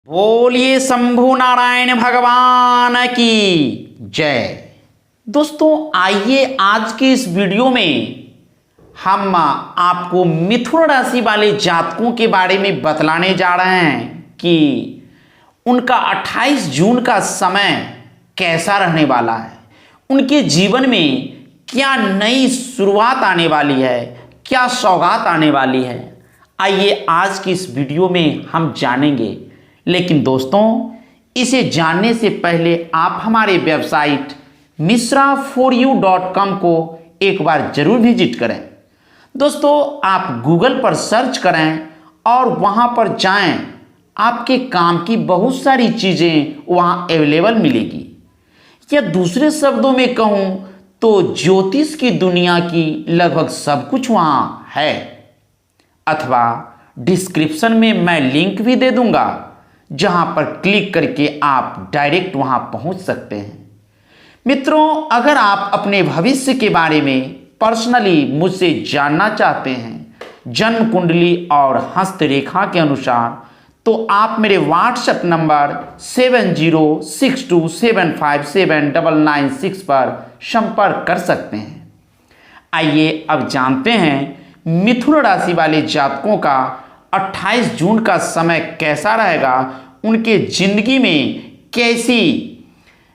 बोलिए शंभु नारायण भगवान की जय। दोस्तों आइए आज के इस वीडियो में हम आपको मिथुन राशि वाले जातकों के बारे में बतलाने जा रहे हैं कि उनका 28 जून का समय कैसा रहने वाला है, उनके जीवन में क्या नई शुरुआत आने वाली है, क्या सौगात आने वाली है। आइए आज की इस वीडियो में हम जानेंगे। लेकिन दोस्तों इसे जानने से पहले आप हमारे वेबसाइट misra4u.com को एक बार जरूर विजिट करें। दोस्तों आप गूगल पर सर्च करें और वहां पर जाएं, आपके काम की बहुत सारी चीजें वहां अवेलेबल मिलेगी। या दूसरे शब्दों में कहूं तो ज्योतिष की दुनिया की लगभग सब कुछ वहां है। अथवा डिस्क्रिप्शन में मैं लिंक भी दे दूंगा जहां पर क्लिक करके आप डायरेक्ट वहां पहुंच सकते हैं। मित्रों अगर आप अपने भविष्य के बारे में पर्सनली मुझसे जानना चाहते हैं जन्म कुंडली और हस्तरेखा के अनुसार, तो आप मेरे व्हाट्सएप नंबर 7062757996 पर संपर्क कर सकते हैं। आइए अब जानते हैं मिथुन राशि वाले जातकों का 28 जून का समय कैसा रहेगा, उनके जिंदगी में कैसी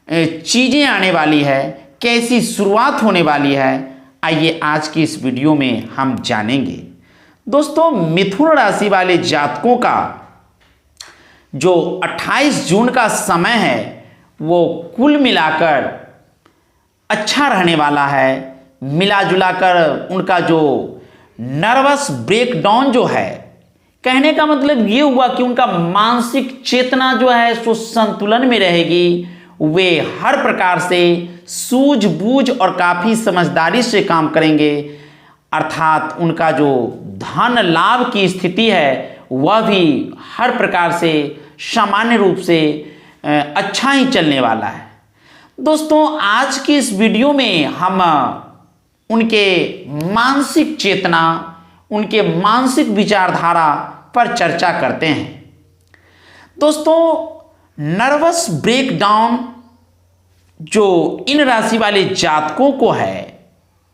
चीजें आने वाली है, कैसी शुरुआत होने वाली है। आइए आज की इस वीडियो में हम जानेंगे। दोस्तों मिथुन राशि वाले जातकों का जो 28 जून का समय है वो कुल मिलाकर अच्छा रहने वाला है। मिला जुलाकर उनका जो नर्वस ब्रेकडाउन जो है, कहने का मतलब ये हुआ कि उनका मानसिक चेतना जो है सो संतुलन में रहेगी। वे हर प्रकार से सूझबूझ और काफी समझदारी से काम करेंगे। अर्थात उनका जो धन लाभ की स्थिति है वह भी हर प्रकार से सामान्य रूप से अच्छा ही चलने वाला है। दोस्तों आज की इस वीडियो में हम उनके मानसिक चेतना, उनके मानसिक विचारधारा पर चर्चा करते हैं। दोस्तों नर्वस ब्रेकडाउन जो इन राशि वाले जातकों को है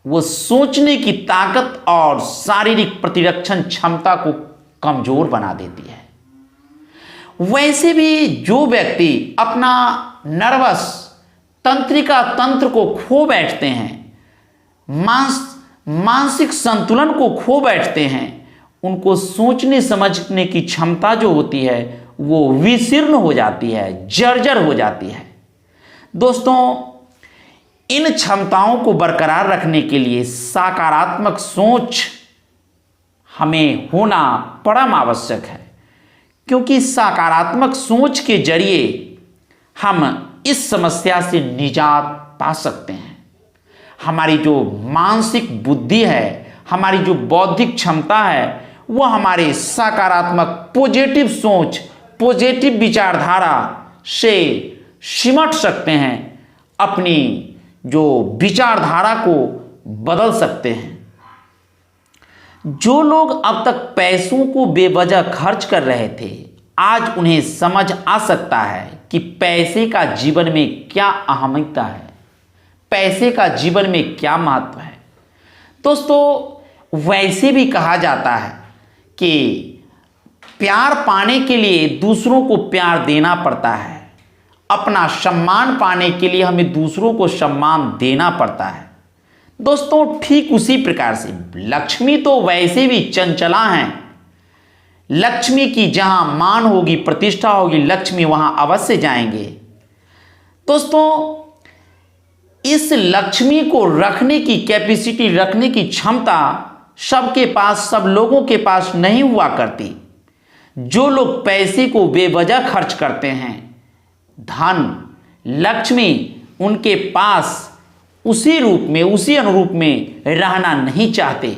वो सोचने की ताकत और शारीरिक प्रतिरक्षण क्षमता को कमजोर बना देती है। वैसे भी जो व्यक्ति अपना नर्वस तंत्रिका तंत्र को खो बैठते हैं, मानसिक संतुलन को खो बैठते हैं, उनको सोचने समझने की क्षमता जो होती है वो विशीर्ण हो जाती है, जर्जर हो जाती है। दोस्तों इन क्षमताओं को बरकरार रखने के लिए सकारात्मक सोच हमें होना परम आवश्यक है, क्योंकि सकारात्मक सोच के जरिए हम इस समस्या से निजात पा सकते हैं। हमारी जो मानसिक बुद्धि है, हमारी जो बौद्धिक क्षमता है, वह हमारे सकारात्मक पॉजिटिव सोच, पॉजिटिव विचारधारा से सिमट सकते हैं, अपनी जो विचारधारा को बदल सकते हैं। जो लोग अब तक पैसों को बेवजह खर्च कर रहे थे, आज उन्हें समझ आ सकता है कि पैसे का जीवन में क्या अहमियता है, पैसे का जीवन में क्या महत्व है। दोस्तों वैसे भी कहा जाता है कि प्यार पाने के लिए दूसरों को प्यार देना पड़ता है, अपना सम्मान पाने के लिए हमें दूसरों को सम्मान देना पड़ता है। दोस्तों ठीक उसी प्रकार से लक्ष्मी तो वैसे भी चंचला हैं। लक्ष्मी की जहां मान होगी, प्रतिष्ठा होगी, लक्ष्मी वहां अवश्य जाएंगे। दोस्तों इस लक्ष्मी को रखने की कैपेसिटी, रखने की क्षमता सबके पास, सब लोगों के पास नहीं हुआ करती। जो लोग पैसे को बेवजह खर्च करते हैं, धन लक्ष्मी उनके पास उसी रूप में, उसी अनुरूप में रहना नहीं चाहते।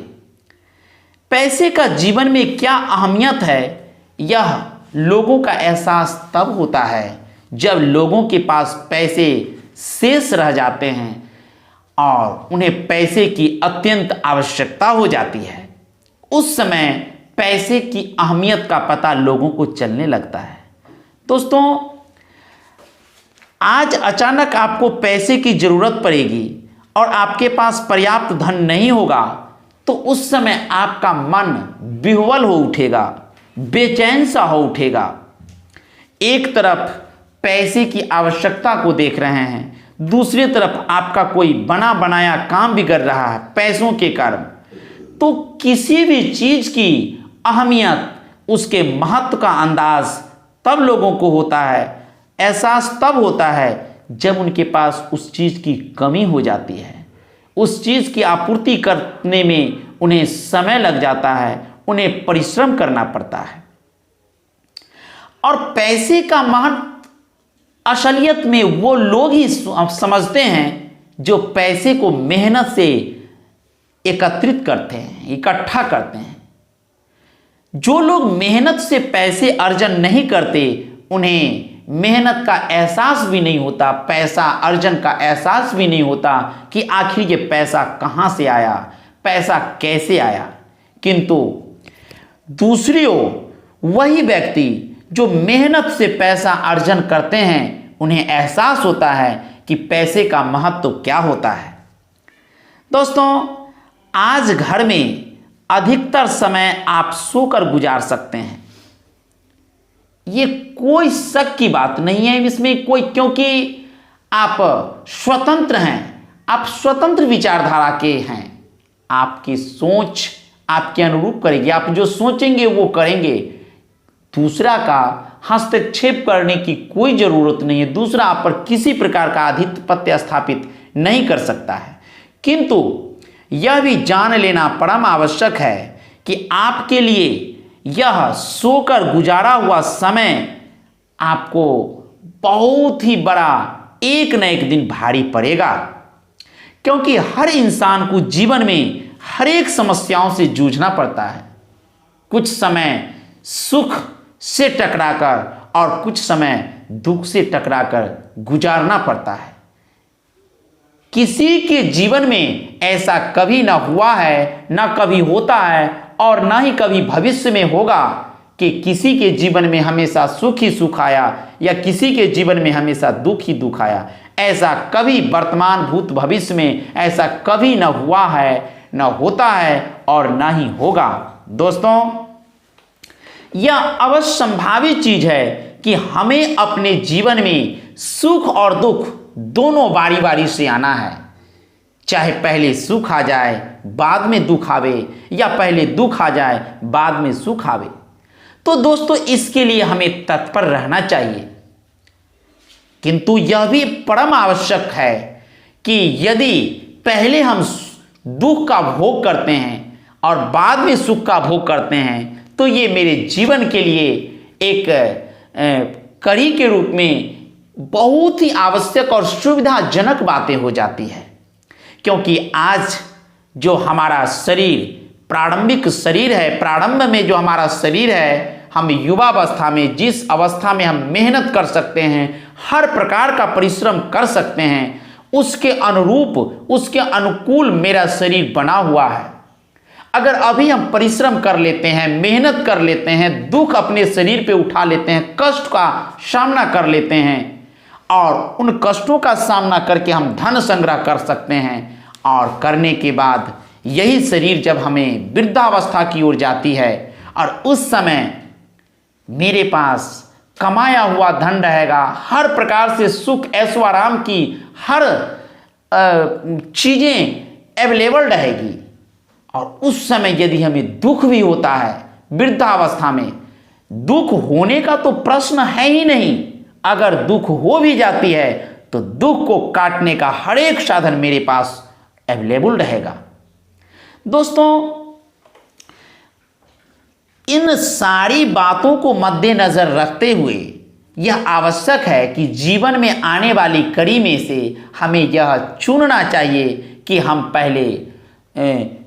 पैसे का जीवन में क्या अहमियत है, यह लोगों का एहसास तब होता है जब लोगों के पास पैसे शेष रह जाते हैं और उन्हें पैसे की अत्यंत आवश्यकता हो जाती है। उस समय पैसे की अहमियत का पता लोगों को चलने लगता है। दोस्तों, आज अचानक आपको पैसे की जरूरत पड़ेगी और आपके पास पर्याप्त धन नहीं होगा, तो उस समय आपका मन विह्वल हो उठेगा, बेचैन सा हो उठेगा। एक तरफ पैसे की आवश्यकता को देख रहे हैं, दूसरी तरफ आपका कोई बना बनाया काम बिगड़ रहा है पैसों के कारण। तो किसी भी चीज की अहमियत, उसके महत्व का अंदाज तब लोगों को होता है, एहसास तब होता है जब उनके पास उस चीज की कमी हो जाती है। उस चीज की आपूर्ति करने में उन्हें समय लग जाता है, उन्हें परिश्रम करना पड़ता है। और पैसे का महत्व असलियत में वो लोग ही समझते हैं जो पैसे को मेहनत से एकत्रित करते हैं, इकट्ठा करते हैं। जो लोग मेहनत से पैसे अर्जन नहीं करते, उन्हें मेहनत का एहसास भी नहीं होता, पैसा अर्जन का एहसास भी नहीं होता कि आखिर ये पैसा कहाँ से आया, पैसा कैसे आया। किंतु दूसरी ओर वही व्यक्ति जो मेहनत से पैसा अर्जन करते हैं, उन्हें एहसास होता है कि पैसे का महत्व क्या होता है। दोस्तों, आज घर में अधिकतर समय आप सोकर गुजार सकते हैं, ये कोई शक की बात नहीं है इसमें कोई, क्योंकि आप स्वतंत्र हैं, आप स्वतंत्र विचारधारा के हैं। आपकी सोच आपके अनुरूप करेगी, आप जो सोचेंगे वो करेंगे। दूसरा का हस्तक्षेप करने की कोई जरूरत नहीं है, दूसरा आप पर किसी प्रकार का आधिपत्य स्थापित नहीं कर सकता है। किंतु यह भी जान लेना परम आवश्यक है कि आपके लिए यह सोकर गुजारा हुआ समय आपको बहुत ही बड़ा एक न एक दिन भारी पड़ेगा, क्योंकि हर इंसान को जीवन में हर एक समस्याओं से जूझना पड़ता है। कुछ समय सुख से टकराकर और कुछ समय दुख से टकराकर गुजारना पड़ता है। किसी के जीवन में ऐसा कभी ना हुआ है, ना कभी होता है और ना ही कभी भविष्य में होगा कि किसी के जीवन में हमेशा सुख ही सुख आया या किसी के जीवन में हमेशा दुख ही दुख आया। ऐसा कभी वर्तमान भूत भविष्य में ऐसा कभी ना हुआ है, ना होता है और ना ही होगा। दोस्तों, यह अवश्य संभावित चीज है कि हमें अपने जीवन में सुख और दुख दोनों बारी बारी से आना है। चाहे पहले सुख आ जाए बाद में दुख आवे, या पहले दुख आ जाए बाद में सुख आवे। तो दोस्तों, इसके लिए हमें तत्पर रहना चाहिए। किंतु यह भी परम आवश्यक है कि यदि पहले हम दुख का भोग करते हैं और बाद में सुख का भोग करते हैं, तो ये मेरे जीवन के लिए एक कड़ी के रूप में बहुत ही आवश्यक और सुविधाजनक बातें हो जाती है। क्योंकि आज जो हमारा शरीर प्रारंभिक शरीर है, प्रारंभ में जो हमारा शरीर है, हम युवावस्था में जिस अवस्था में हम मेहनत कर सकते हैं, हर प्रकार का परिश्रम कर सकते हैं, उसके अनुरूप उसके अनुकूल मेरा शरीर बना हुआ है। अगर अभी हम परिश्रम कर लेते हैं, मेहनत कर लेते हैं, दुख अपने शरीर पे उठा लेते हैं, कष्ट का सामना कर लेते हैं और उन कष्टों का सामना करके हम धन संग्रह कर सकते हैं, और करने के बाद यही शरीर जब हमें वृद्धावस्था की ओर जाती है और उस समय मेरे पास कमाया हुआ धन रहेगा, हर प्रकार से सुख ऐशो आराम की हर चीज़ें अवेलेबल रहेगी, और उस समय यदि हमें दुख भी होता है वृद्धावस्था में, दुख होने का तो प्रश्न है ही नहीं। अगर दुख हो भी जाती है तो दुख को काटने का हर एक साधन मेरे पास अवेलेबल रहेगा। दोस्तों, इन सारी बातों को मद्देनजर रखते हुए यह आवश्यक है कि जीवन में आने वाली कड़ी में से हमें यह चुनना चाहिए कि हम पहले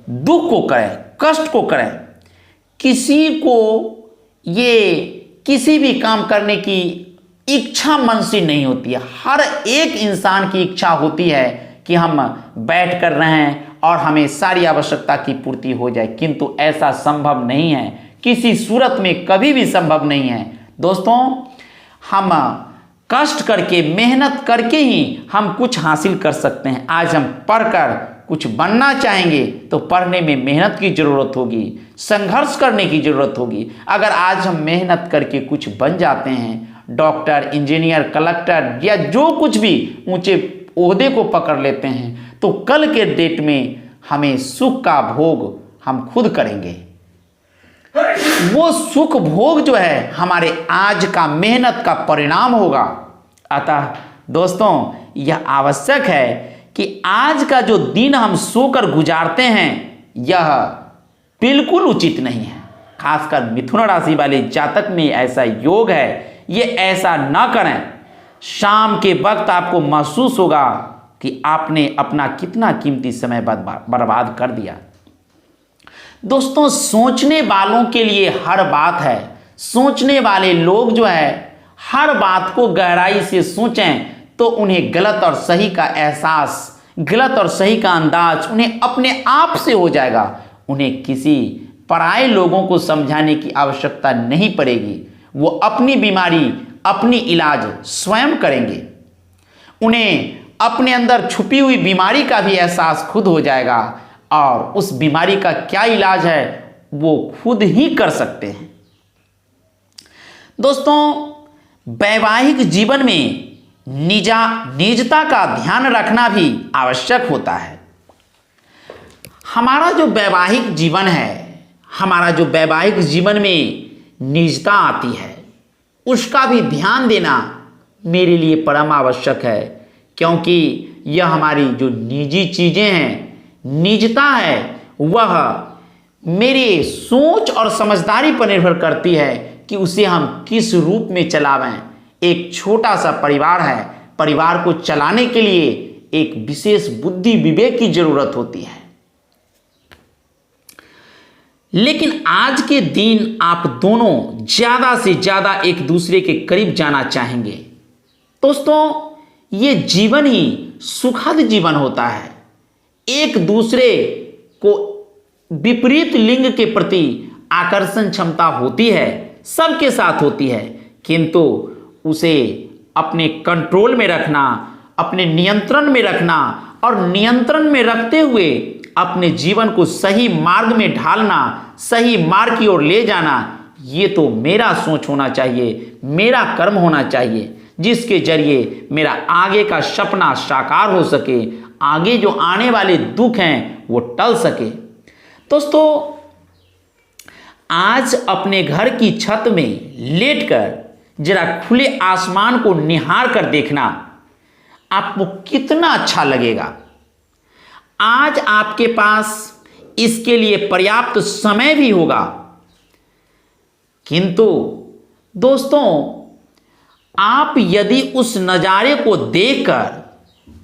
दुख को करें, कष्ट को करें। किसी को ये किसी भी काम करने की इच्छा मन से नहीं होती है। हर एक इंसान की इच्छा होती है कि हम बैठ कर रहें और हमें सारी आवश्यकता की पूर्ति हो जाए, किंतु ऐसा संभव नहीं है, किसी सूरत में कभी भी संभव नहीं है। दोस्तों, हम कष्ट करके मेहनत करके ही हम कुछ हासिल कर सकते हैं। आज हम पढ़कर कुछ बनना चाहेंगे तो पढ़ने में मेहनत की ज़रूरत होगी, संघर्ष करने की ज़रूरत होगी। अगर आज हम मेहनत करके कुछ बन जाते हैं, डॉक्टर, इंजीनियर, कलेक्टर या जो कुछ भी ऊंचे ओहदे को पकड़ लेते हैं, तो कल के डेट में हमें सुख का भोग हम खुद करेंगे। वो सुख भोग जो है हमारे आज का मेहनत का परिणाम होगा। अतः दोस्तों, यह आवश्यक है कि आज का जो दिन हम सोकर गुजारते हैं यह बिल्कुल उचित नहीं है। खासकर मिथुन राशि वाले जातक में ऐसा योग है, ये ऐसा ना करें। शाम के वक्त आपको महसूस होगा कि आपने अपना कितना कीमती समय बर्बाद कर दिया। दोस्तों, सोचने वालों के लिए हर बात है। सोचने वाले लोग जो है हर बात को गहराई से सोचें तो उन्हें गलत और सही का एहसास, गलत और सही का अंदाज उन्हें अपने आप से हो जाएगा। उन्हें किसी पराये लोगों को समझाने की आवश्यकता नहीं पड़ेगी। वो अपनी बीमारी, अपनी इलाज स्वयं करेंगे। उन्हें अपने अंदर छुपी हुई बीमारी का भी एहसास खुद हो जाएगा और उस बीमारी का क्या इलाज है वो खुद ही कर सकते हैं। दोस्तों, वैवाहिक जीवन में निजता का ध्यान रखना भी आवश्यक होता है। हमारा जो वैवाहिक जीवन है, हमारा जो वैवाहिक जीवन में निजता आती है, उसका भी ध्यान देना मेरे लिए परम आवश्यक है, क्योंकि यह हमारी जो निजी चीज़ें हैं, निजता है, वह मेरे सोच और समझदारी पर निर्भर करती है कि उसे हम किस रूप में चलावें। एक छोटा सा परिवार है, परिवार को चलाने के लिए एक विशेष बुद्धि विवेक की जरूरत होती है। लेकिन आज के दिन आप दोनों ज्यादा से ज्यादा एक दूसरे के करीब जाना चाहेंगे। दोस्तों, ये जीवन ही सुखद जीवन होता है। एक दूसरे को विपरीत लिंग के प्रति आकर्षण क्षमता होती है, सबके साथ होती है, किंतु उसे अपने कंट्रोल में रखना, अपने नियंत्रण में रखना और नियंत्रण में रखते हुए अपने जीवन को सही मार्ग में ढालना, सही मार्ग की ओर ले जाना, ये तो मेरा सोच होना चाहिए, मेरा कर्म होना चाहिए, जिसके जरिए मेरा आगे का सपना साकार हो सके, आगे जो आने वाले दुख हैं वो टल सके। दोस्तों, आज अपने घर की छत में लेटकर जरा खुले आसमान को निहार कर देखना आपको कितना अच्छा लगेगा। आज आपके पास इसके लिए पर्याप्त समय भी होगा, किंतु दोस्तों, आप यदि उस नज़ारे को देखकर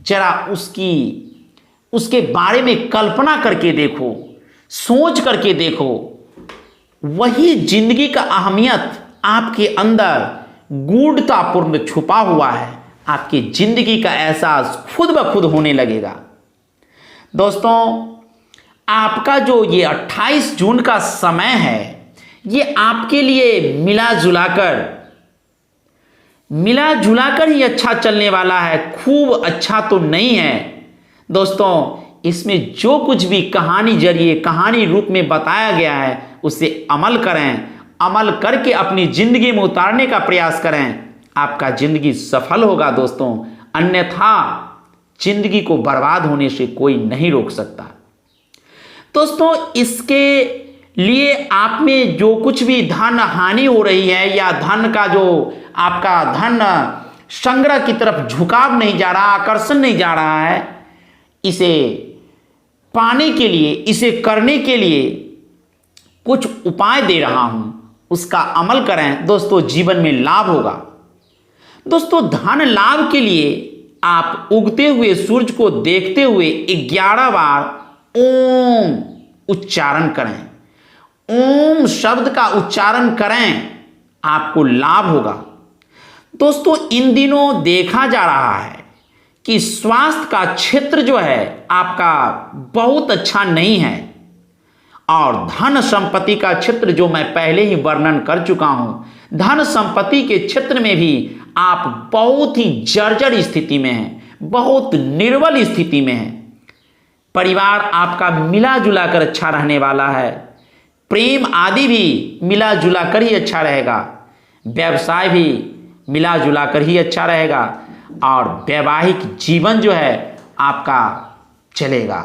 जरा उसके बारे में कल्पना करके देखो, सोच करके देखो, वही जिंदगी का अहमियत आपके अंदर गूढ़तापूर्ण छुपा हुआ है। आपकी जिंदगी का एहसास खुद ब खुद होने लगेगा। दोस्तों, आपका जो ये 28 जून का समय है, ये आपके लिए मिला जुलाकर ही अच्छा चलने वाला है, खूब अच्छा तो नहीं है। दोस्तों, इसमें जो कुछ भी कहानी जरिए, कहानी रूप में बताया गया है, उसे अमल करें, अमल करके अपनी जिंदगी में उतारने का प्रयास करें। आपका जिंदगी सफल होगा दोस्तों, अन्यथा जिंदगी को बर्बाद होने से कोई नहीं रोक सकता। दोस्तों, इसके लिए आप में जो कुछ भी धन हानि हो रही है या धन का जो आपका धन संग्रह की तरफ झुकाव नहीं जा रहा, आकर्षण नहीं जा रहा है, इसे पाने के लिए, इसे करने के लिए कुछ उपाय दे रहा हूं, उसका अमल करें। दोस्तों, जीवन में लाभ होगा। दोस्तों, धन लाभ के लिए आप उगते हुए सूरज को देखते हुए 11 बार ओम उच्चारण करें। ओम शब्द का उच्चारण करें, आपको लाभ होगा। दोस्तों, इन दिनों देखा जा रहा है कि स्वास्थ्य का क्षेत्र जो है आपका बहुत अच्छा नहीं है, और धन संपत्ति का क्षेत्र जो मैं पहले ही वर्णन कर चुका हूं, धन संपत्ति के क्षेत्र में भी आप बहुत ही जर्जर स्थिति में हैं, बहुत निर्बल स्थिति में हैं। परिवार आपका मिला जुला कर अच्छा रहने वाला है, प्रेम आदि भी मिला जुला कर ही अच्छा रहेगा, व्यवसाय भी मिला जुला कर ही अच्छा रहेगा और वैवाहिक जीवन जो है आपका चलेगा,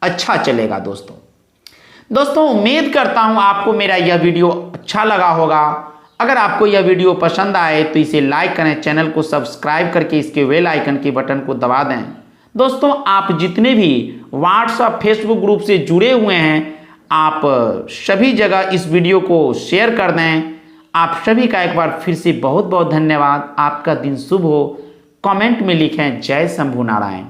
अच्छा चलेगा। दोस्तों उम्मीद करता हूं आपको मेरा यह वीडियो अच्छा लगा होगा। अगर आपको यह वीडियो पसंद आए तो इसे लाइक करें, चैनल को सब्सक्राइब करके इसके बेल आइकन के बटन को दबा दें। दोस्तों आप जितने भी व्हाट्सएप फेसबुक ग्रुप से जुड़े हुए हैं, आप सभी जगह इस वीडियो को शेयर कर दें। आप सभी का एक बार फिर से बहुत बहुत धन्यवाद। आपका दिन शुभ हो। कमेंट में लिखें जय शंभू नारायण।